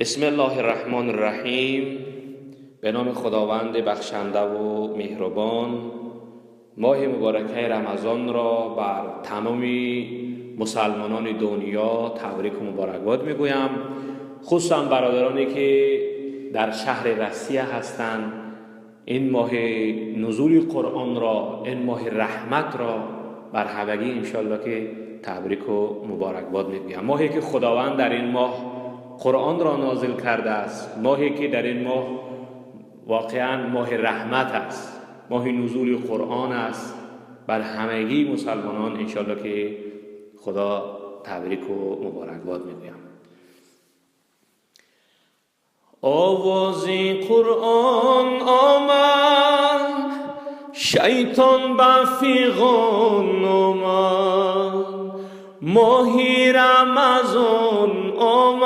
بسم الله الرحمن الرحیم. به نام خداوند بخشنده و مهربان. ماه مبارکه رمضان را بر تمام مسلمانان دنیا تبریک و مبارکباد میگویم، خصوصا برادرانی که در شهر روسیه هستند. این ماه نزول قرآن را، این ماه رحمت را بر همگی انشالله که تبریک و مبارکباد میگویم. ماهی که خداوند در این ماه قرآن را نازل کرده است، ماهی که در این ماه واقعا ماه رحمت است، ماه نزول قرآن است. بر همگی مسلمانان انشالله که خدا تبریک و مبارکباد میگویم. آوازی قرآن آمد، شیطان به فیغان آمد. ماهی رمضان آمد،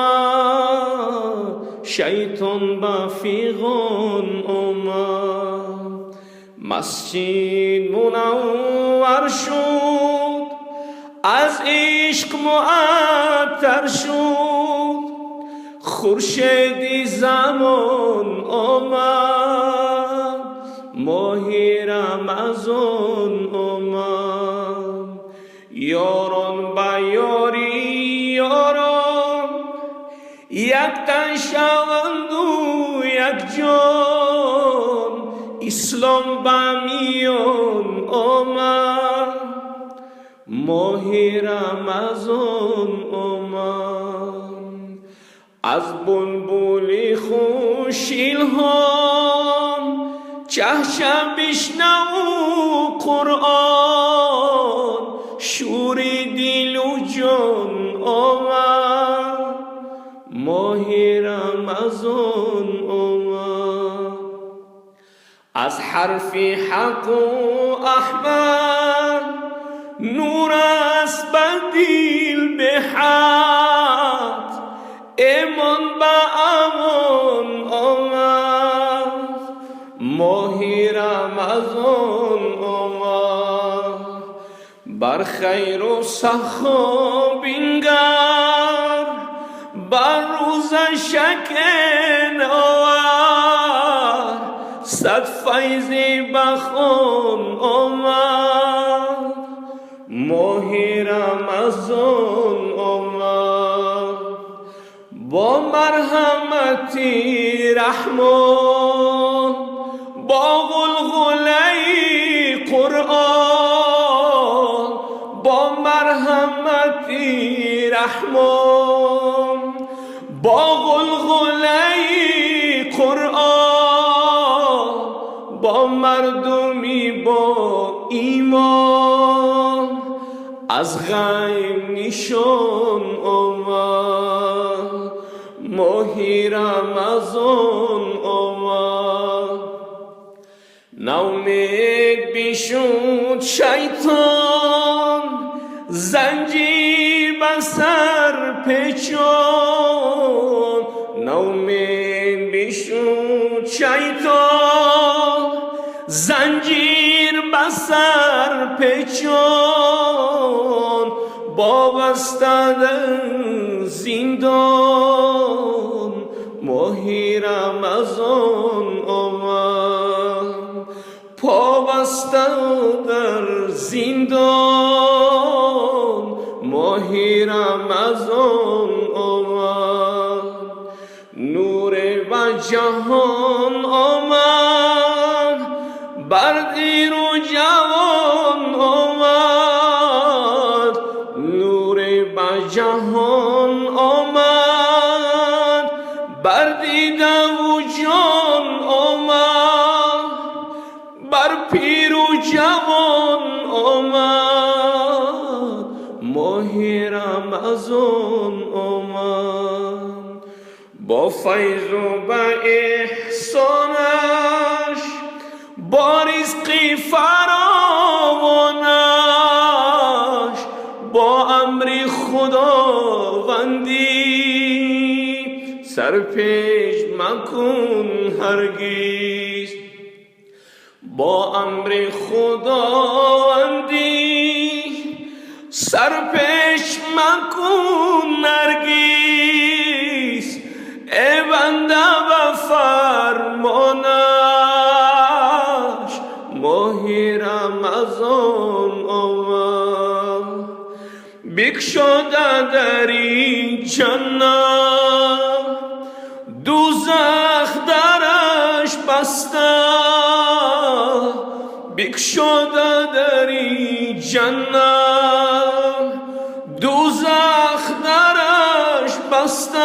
شیطان به فیغان آمد. مسجد منور شد، از عشق معطر شد. خورشید زمان آمد، ماه رمضان آمد. یاران به یاری یاران، یک تن شوند و یک جان. اسلام به میان آمد، ماه رمضان آمد. از بلبل خوش الهام، چهچه بشنو قرآن. شور دل و جان آمد، ماه رمضان آمد. از حرف حق و احمد، نور است به دل به حد. ایمان به امان آمد، ماه رمضان آمد. بر خیر و سخا بنگر، بر روز شکن آور. صد فیض بخوان آمد، ماه رمضان آمد. با مرحمتی رحمان، با غلغله قرآن. با مرحمتی رحمان، با غلغله قرآن. با مردمی با ایمان، از غیب نشان آمد، ماه رمضان آمد. نومید بشد شیطان، زنجیر به سر پیچان. نومید بشد شیطان، زنجیر به سر پیچان. وابسته در زندان، ماه رمضان آمد. پابسته در زندان، ماه رمضان آمد. نور و جهان آمد، بر دیر و جوان آمد. نور و جهان آمد، بر دیده و جان آمد. بر پیر و جوان آمد، ماه رمضان آمد. با فیض و با احسانش، با رزق فراوانش. با امر خداوندی، سر پیش مکن هرگز. با امر خداوندی، سر پیش مکن نرگس. شده در این جنت، دوزخ درش بسته. بگشاده در این جنت، دوزخ درش بسته.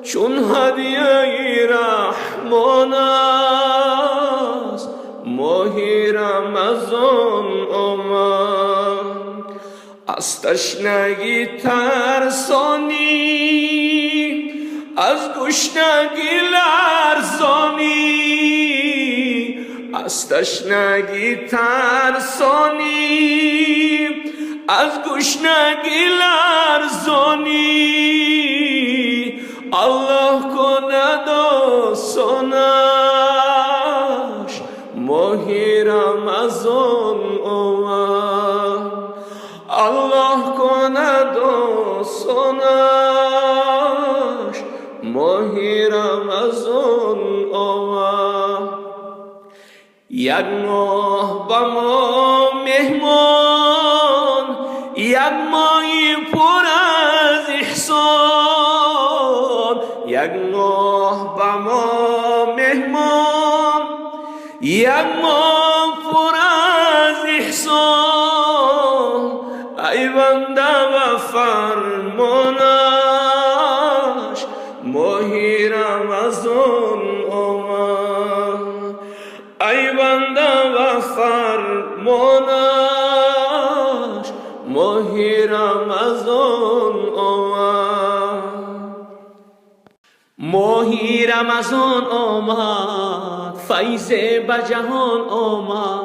چون هدیه رحمان است ماه رمضان آمد. از تشنگی ترسانی، از گشنگی لرزانی، از تشنگی ترسانی، از گشنگی لرزانی. الله کند آسانش ماه رمضان آمد. الله کند آسانش ماه رمضان آمد. یک ماه با ما مهمان، یک ماهی پر از احسان. یک ماه با ما مهمان، یک ماه پر از احسان. ای بنده و فرمانش ماه رمضان آمد. ای بنده و فرمانش ماه رمضان آمد. ماهی رمضان آمد، فیض به جهان آمد.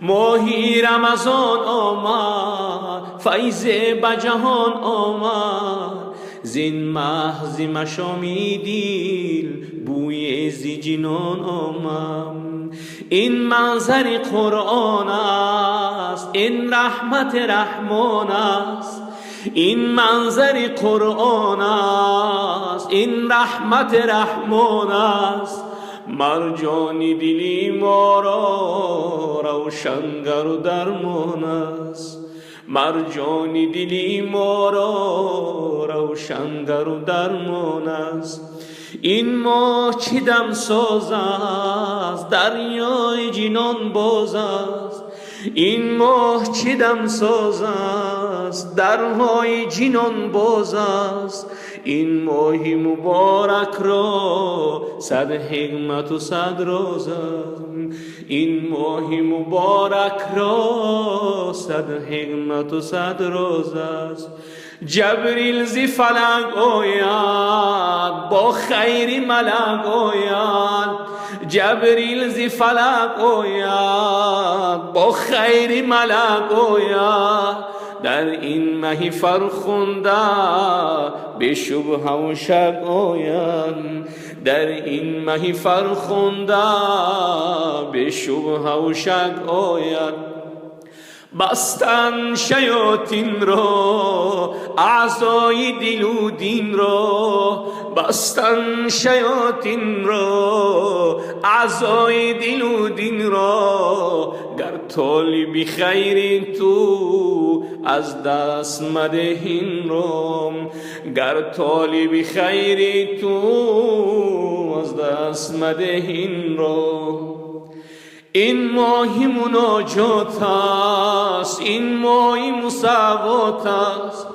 ماهی رمضان آمد، فیض به جهان آمد. زین محض مشامی دیل بوی زی جنان آمد. این منظر قرآن است، این رحمت رحمان است. این منظر قرآن است، این رحمت رحمان است. مرجانی دلی ما را روشنگر و درمان است. مرجانی دلی ما را روشنگر و درمان است. این ماه چه دم ساز است، دریای جنان باز است. این ماه چه دم ساز است، درهای جنان باز است. این ماه مبارک را صد حکمت و صد راز است. این ماه مبارک را صد حکمت و صد راز است. جبریل ز فلک آید با خیر ملک آید. جبریل ز فلک آید با خیر ملک آید. در این ماه فرخنده به شبهه و شک آید. در این ماه فرخنده به شبهه و شک آید. بستن شیاطین را اعضای دل و دین را. بستن شیاطین را اعضای دل و دین را. گر طالب خیر تو از دست مده این را. گر طالب خیر تو از دست مده این را. این ماهی مناجات است، این ماهی مساوات است.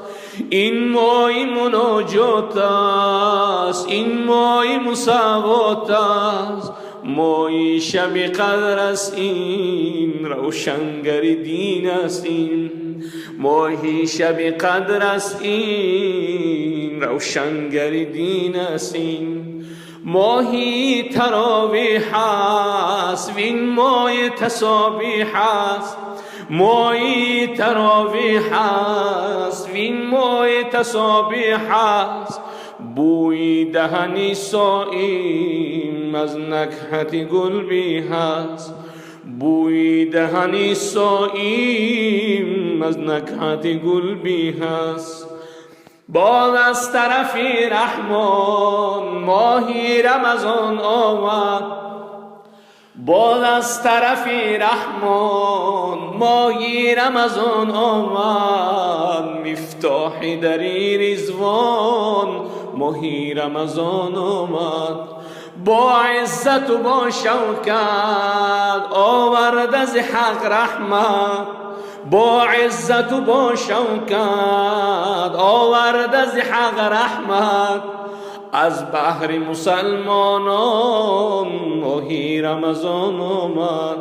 این ماهی مناجات است، این ماهی مساوات است. ماهی شب قدر است، این روشنگر دین است. این ماهی شب قدر است، این روشنگر دین است. این ماهی تراویح است، وین ماه تسابیح است. ماهی تراویح است، وین ماه تسابیح است. بوی دهنی صائم از نکهت گلبیح است. بوی دهنی صائم از نکهت گلبیح است. باز از طرف رحمان ماهی رمضان آمد. باز از طرفی رحمان ماهی رمضان آمد، مفتاحی دری رضوان ماهی رمضان آمد. با عزت و با شوکت آورد از حق رحمت، با عزت و با شوکت آورد از حق رحمت. از بحر مسلمانان ماهی رمضان آمد،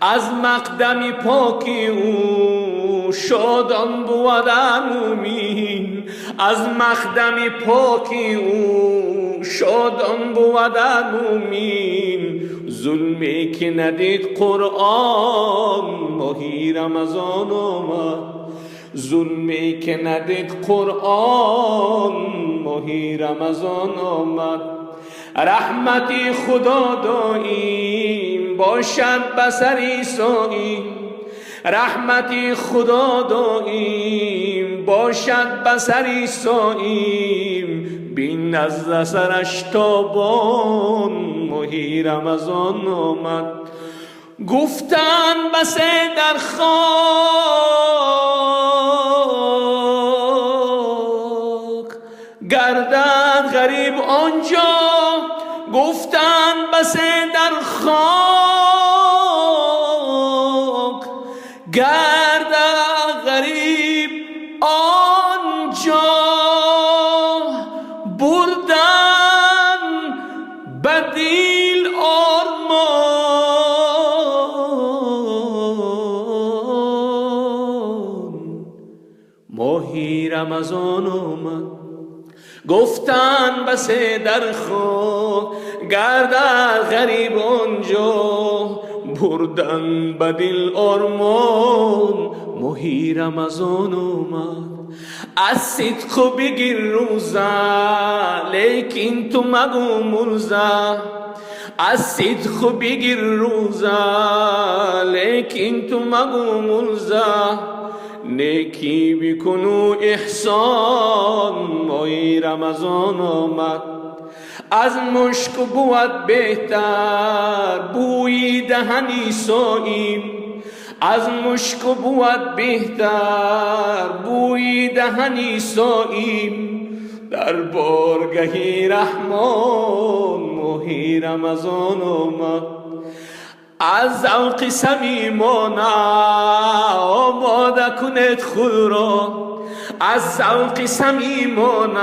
از مقدم پاکی او شادان بود مومین، از مقدم پاکی او شادان بود مومین. ظلمی که ندید قرآن ماهی رمضان آمد، ظلمی که ندید قرآن ماهی رمضان آمد. رحمتی خدا دائیم باشد بسری ساییم، رحمتی خدا دائیم باشد بسری ساییم. بین از سرش تابان ماهی رمضان آمد. گفتن بس در خاک گردد غریب آنجا، گفتن بس در خاک گردد غریب آنجا. بردن بدیل آرمان ماهی رمضان آمد. گفتن بس در خاک گردد غریب آنجا، بردن بدیل آرمان ماهی رمضان آمد. از صدق بگیر روزه لیکن تو مگو مرزه، از صدق بگیر روزه لیکن تو مگو مرزه. نیکی بکنو احسان ماهی رمضان آمد. از مشک بود بهتر بوی دهنی صاییم، از مشک بود بهتر بوی دهنی صاییم. در بارگهی رحمان ماهی رمضان آمد. از ذوق صمیمانه آماده کند خود را، از ذوق صمیمانه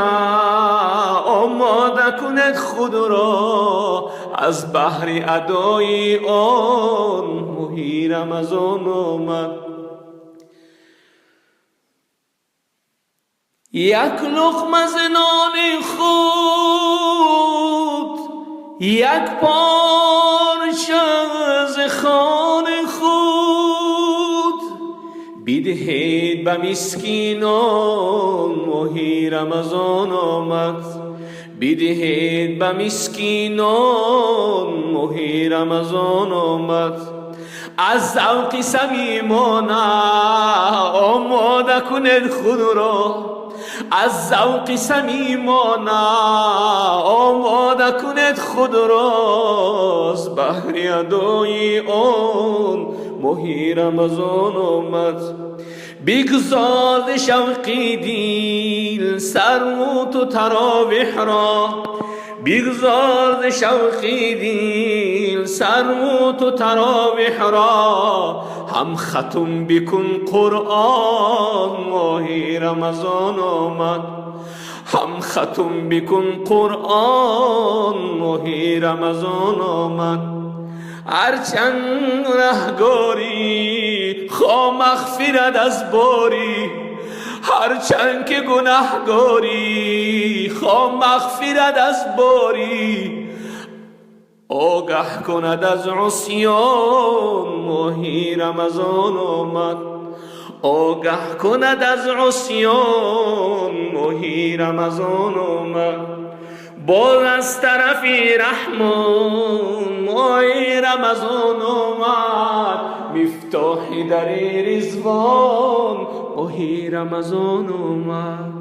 آماده کند خود را. از بحر ادای آن ماهی رمضان آمد. یک لقمه ز نان خود، یک پارچه ز خوان خود بدهید به مسکینان ماهی رمضان آمد. بدهید به مسکینان ماهی رمضان آمد. از ذوق صمیمانه آماده کند خود را، از ذوق صمیمانه آماده کند خود را. از بحر ادای آن ماهی رمضان آمد. بگذار شوقی دیل سرموت و تراویح را، بگذار شوقی دیل سرموت و تراویح را. هم ختم بکن قرآن ماهی رمضان آمد، هم ختم بکن قرآن ماهی رمضان آمد. هرچند گناهگاری خواه مغفرت از باری، هرچند که گناهگاری خواه مغفرت از باری. آگه کند از عصیان ماهی رمضان آمد، آگه کند از عصیان ماهی رمضان آمد. باز از طرفی رحمان ماهی رمضان آمد، مفتاحی در رضوان ماهی رمضان آمد.